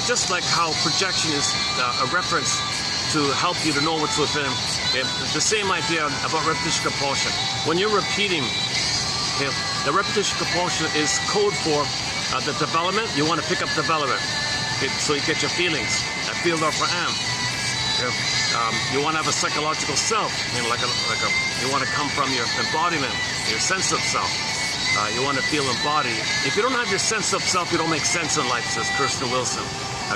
just like how projection is a reference to help you to know what's within. Okay? The same idea about repetition compulsion. When you're repeating, okay, the repetition compulsion is code for the development. You want to pick up development. Okay? So you get your feelings. I feel or for am. Okay? You want to have a psychological self. You know, you want to come from your embodiment, your sense of self. You want to feel embodied. If you don't have your sense of self, you don't make sense in life, says Kristen Wilson.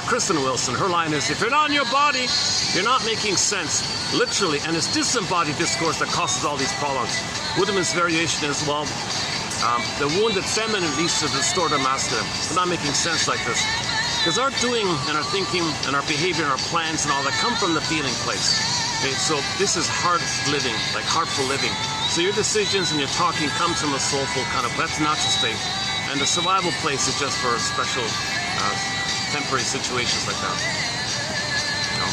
Kristen Wilson, her line is, if you're not in your body, you're not making sense, literally. And it's disembodied discourse that causes all these problems. Woodman's variation is, well, the wounded feminine leads to the distorted masculine. We're not making sense like this. Because our doing and our thinking and our behavior and our plans and all that come from the feeling place. Okay, so this is heart living, like heartful living. So your decisions and your talking comes from a soulful kind of, that's natural state. And the survival place is just for special temporary situations like that. You know?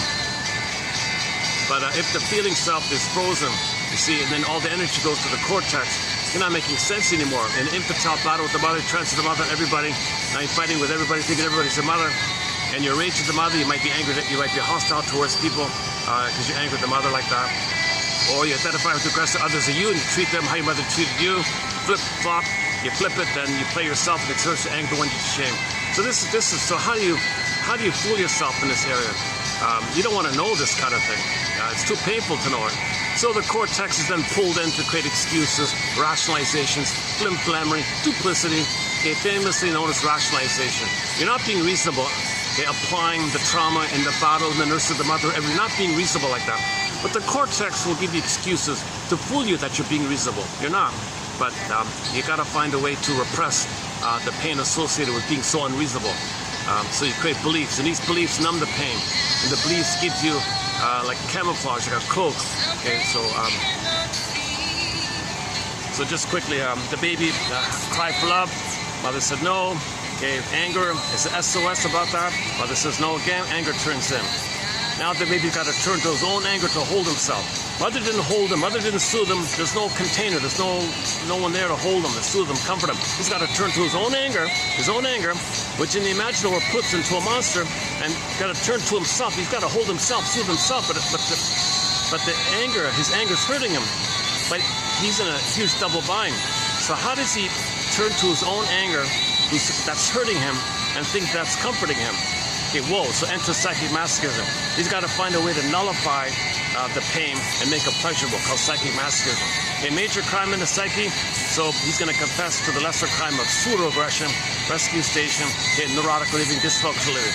But if the feeling self is frozen, you see, and then all the energy goes to the cortex, you're not making sense anymore. In an infantile battle with the mother, transit the mother, everybody. Now you're fighting with everybody, thinking everybody's your mother. And you're rage at the mother, you might be angry, you might be hostile towards people because you're angry at the mother like that. Or you identify with the aggressor others are you and you treat them how your mother treated you. Flip, flop, you flip it, then you play yourself and exert your anger the one you shame. So this is so how do you fool yourself in this area? You don't want to know this kind of thing. It's too painful to know it. So the cortex is then pulled in to create excuses, rationalizations, flim-flammery, duplicity, okay, famously known as rationalization. You're not being reasonable, okay, applying the trauma in the battle in the nurse of the mother, you're not being reasonable like that. But the cortex will give you excuses to fool you that you're being reasonable. You're not. But you got to find a way to repress the pain associated with being so unreasonable. So you create beliefs, and these beliefs numb the pain. And the beliefs give you like camouflage, like a cloak. Okay, so just quickly, the baby cried for love. Mother said no. Okay, anger is an SOS about that. Mother says no again. Anger turns in. Now the baby's got to turn to his own anger to hold himself. Mother didn't hold him. Mother didn't soothe him. There's no container. There's no one there to hold him, to soothe him, comfort him. He's got to turn to his own anger, which in the imaginary world puts into a monster, and got to turn to himself. He's got to hold himself, soothe himself, but the anger, his anger's hurting him. But he's in a huge double bind. So how does he turn to his own anger that's hurting him and think that's comforting him? Okay, whoa, so enter psychic masochism. He's got to find a way to nullify the pain and make it pleasurable, called psychic masochism. A major crime in the psyche, so he's going to confess to the lesser crime of pseudo-aggression, rescue station, neurotic living, dysfunctional living.